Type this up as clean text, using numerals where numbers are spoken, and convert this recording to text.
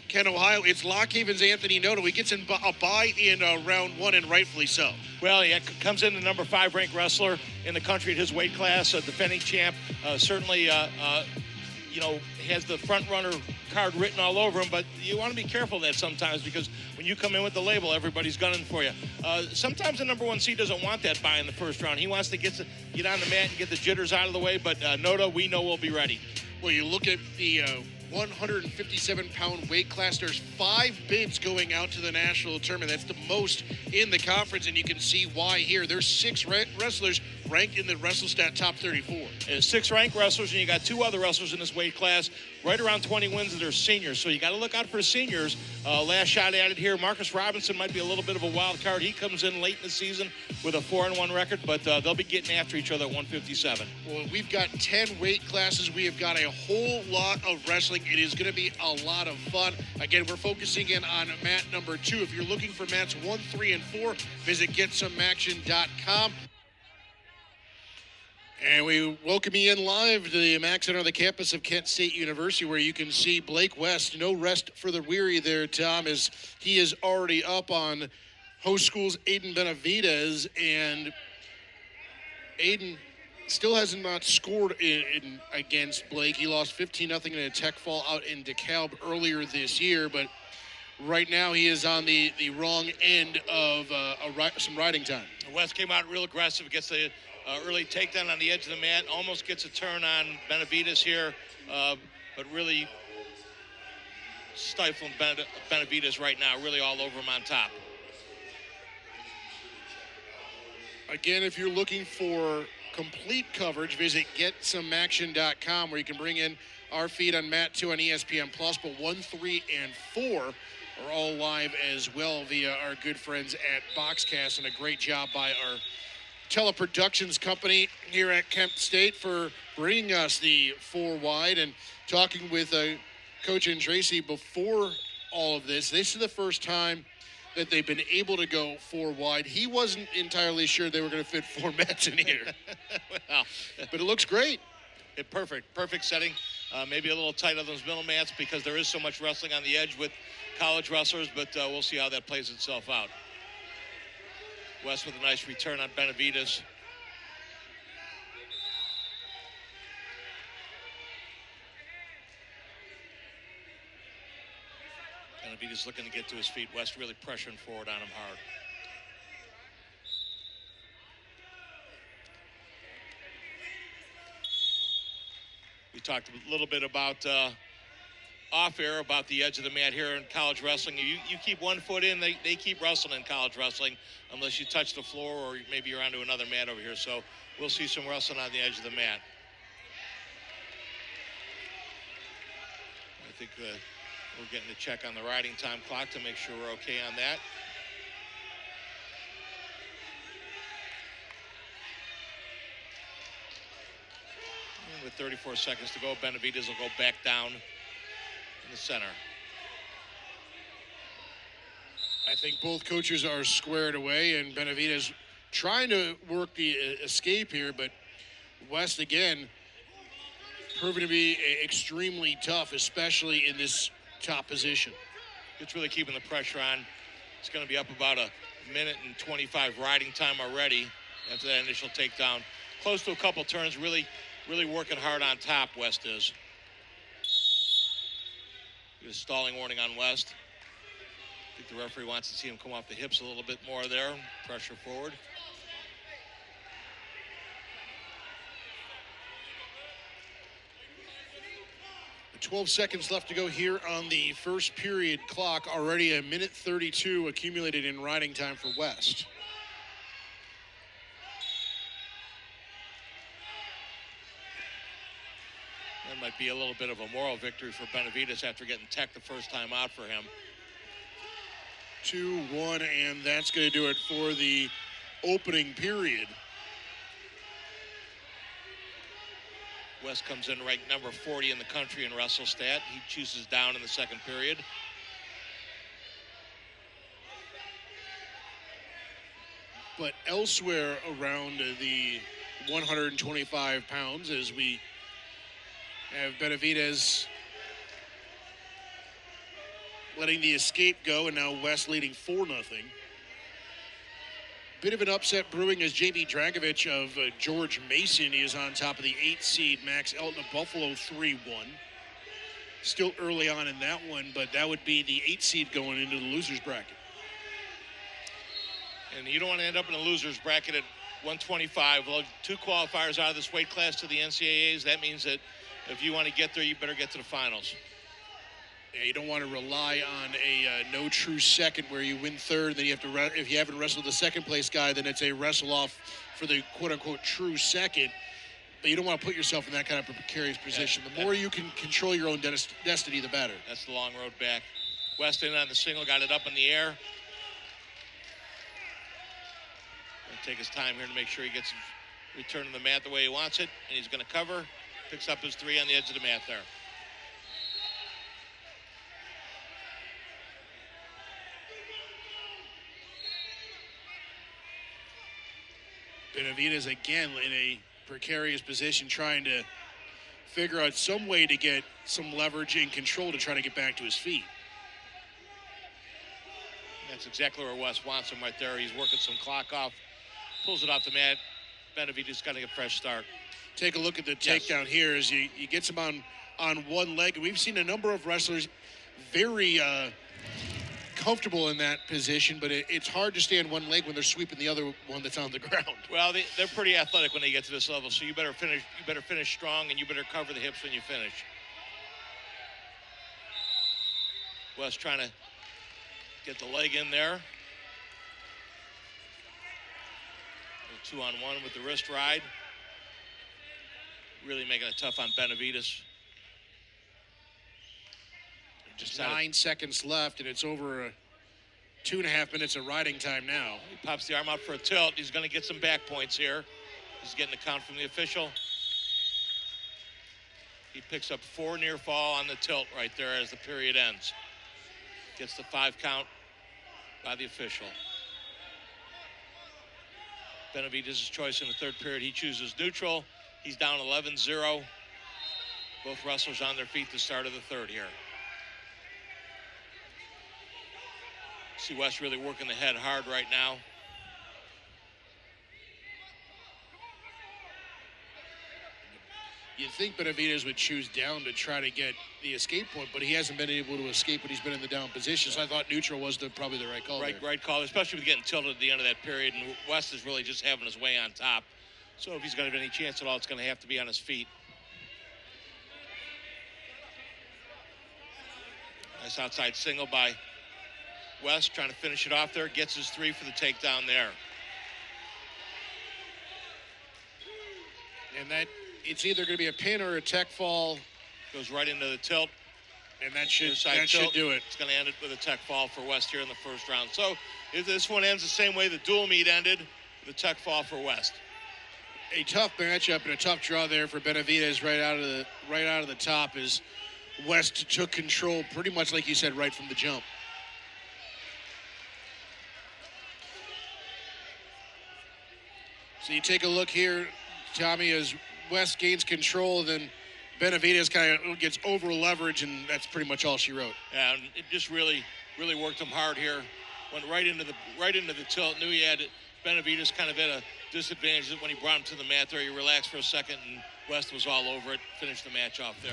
Ken, Ohio, it's Lock Haven's Anthony Noto. He gets a bye in round one, and rightfully so. Well, he comes in the number 5 ranked wrestler in the country at his weight class, a defending champ. Certainly, has the front runner card written all over him, but you want to be careful of that sometimes because when you come in with the label, everybody's gunning for you. Sometimes the number 1 seed doesn't want that bye in the first round. He wants to get on the mat and get the jitters out of the way, but Noto, we know will be ready. Well, you look at the 157-pound weight class. There's 5 bids going out to the national tournament. That's the most in the conference, and you can see why here. There's 6 wrestlers ranked in the WrestleStat top 34. And 6 ranked wrestlers, and you got 2 other wrestlers in this weight class, right around 20 wins that are seniors. So you got to look out for seniors. Last shot at it here. Marcus Robinson might be a little bit of a wild card. He comes in late in the season with a 4-1 record, but they'll be getting after each other at 157. Well, we've got 10 weight classes. We have got a whole lot of wrestling. It is going to be a lot of fun. Again, we're focusing in on mat number 2. If you're looking for mats 1, 3, and 4, visit GetSomeAction.com. And we welcome you in live to the Mac Center on the campus of Kent State University, where you can see Blake West. No rest for the weary there, Tom, as he is already up on host school's Adan Benavidez. And Adan still has not scored against Blake. He lost 15-0 in a tech fall out in DeKalb earlier this year, but right now he is on the wrong end of some riding time. West came out real aggressive, gets the early takedown on the edge of the mat, almost gets a turn on Benavidez here, but really stifling Benavidez right now, really all over him on top. Again, if you're looking for complete coverage, visit GetSomeAction.com, where you can bring in our feed on Mat 2 on ESPN+, but 1, 3, and 4 are all live as well via our good friends at Boxcast, and a great job by our teleproductions company here at Kent State for bringing us the 4 wide. And talking with Coach Tracy before all of this is the first time that they've been able to go 4 wide. He wasn't entirely sure they were going to fit 4 mats in here. Well, but it looks great. Perfect setting. Maybe a little tight on those middle mats because there is so much wrestling on the edge with college wrestlers, but we'll see how that plays itself out. West with a nice return on Benavidez. Benavidez looking to get to his feet. West really pressuring forward on him hard. We talked a little bit about off air about the edge of the mat here in college wrestling. You keep 1 foot in, they keep wrestling in college wrestling unless you touch the floor or maybe you're onto another mat over here. So we'll see some wrestling on the edge of the mat. I think we're getting a check on the riding time clock to make sure we're okay on that. And with 34 seconds to go, Benavidez will go back down in the center. I think both coaches are squared away, and Benavidez trying to work the escape here, but West again proving to be extremely tough, especially in this top position. It's really keeping the pressure on. It's going to be up about a minute and 25 riding time already after that initial takedown. Close to a couple turns, really working hard on top, West is. Get a stalling warning on West. I think the referee wants to see him come off the hips a little bit more there. Pressure forward. The 12 seconds left to go here on the first period clock. Already a minute 32 accumulated in riding time for West. That might be a little bit of a moral victory for Benavidez after getting teched the first time out for him. 2-1, and that's going to do it for the opening period. West comes in ranked number 40 in the country in WrestleStat. He chooses down in the second period. But elsewhere around the 125 pounds, as we have Benavidez letting the escape go, and now West leading 4-0. Bit of an upset brewing as Jamie Dragovich of George Mason is on top of the 8 seed Max Elton of Buffalo 3-1. Still early on in that one, but that would be the 8 seed going into the losers bracket. And you don't want to end up in a loser's bracket at 125. Well, 2 qualifiers out of this weight class to the NCAAs. That means that if you want to get there, you better get to the finals. Yeah, you don't want to rely on a no true second where you win third. Then you have to, if you haven't wrestled the second place guy, then it's a wrestle off for the quote unquote true second. But you don't want to put yourself in that kind of a precarious position. The more you can control your own destiny, the better. That's the long road back. Weston on the single, got it up in the air. Going to take his time here to make sure he gets return to the mat the way he wants it. And he's going to cover. Picks up his 3 on the edge of the mat there. Benavidez again in a precarious position, trying to figure out some way to get some leverage and control to try to get back to his feet. That's exactly where West wants him right there. He's working some clock off, pulls it off the mat. Benavidez got to get a fresh start. Take a look at the takedown here as he gets him on one leg. We've seen a number of wrestlers very comfortable in that position, but it's hard to stay on one leg when they're sweeping the other one that's on the ground. Well, they're pretty athletic when they get to this level, so you better finish strong, and you better cover the hips when you finish. West trying to get the leg in there. 2-on-1 with the wrist ride. Really making it tough on Benavidez. Just 9 seconds left, and it's over 2.5 minutes of riding time now. He pops the arm out for a tilt. He's going to get some back points here. He's getting the count from the official. He picks up 4 near fall on the tilt right there as the period ends. Gets the 5 count by the official. Benavidez's choice in the third period. He chooses neutral. He's down 11-0. Both wrestlers on their feet to start of the third here. See West really working the head hard right now. You'd think Benavidez would choose down to try to get the escape point, but he hasn't been able to escape when he's been in the down position. So I thought neutral was probably the right call. Right call, especially with getting tilted at the end of that period. And West is really just having his way on top. So if he's going to have any chance at all, it's going to have to be on his feet. Nice outside single by West, trying to finish it off there. Gets his 3 for the takedown there. And that it's either going to be a pin or a tech fall. Goes right into the tilt. And that should do it. It's going to end it with a tech fall for West here in the first round. So if this one ends the same way the dual meet ended, the tech fall for West. A tough matchup and a tough draw there for Benavidez right out of the top as West took control pretty much like you said right from the jump. So you take a look here, Tommy, as West gains control, then Benavidez kind of gets over leverage, and that's pretty much all she wrote. Yeah, and it just really worked him hard here. Went right into the tilt. Knew he had it. Benavidez kind of at a disadvantage when he brought him to the mat there. He relaxed for a second, and West was all over it. Finished the match off there.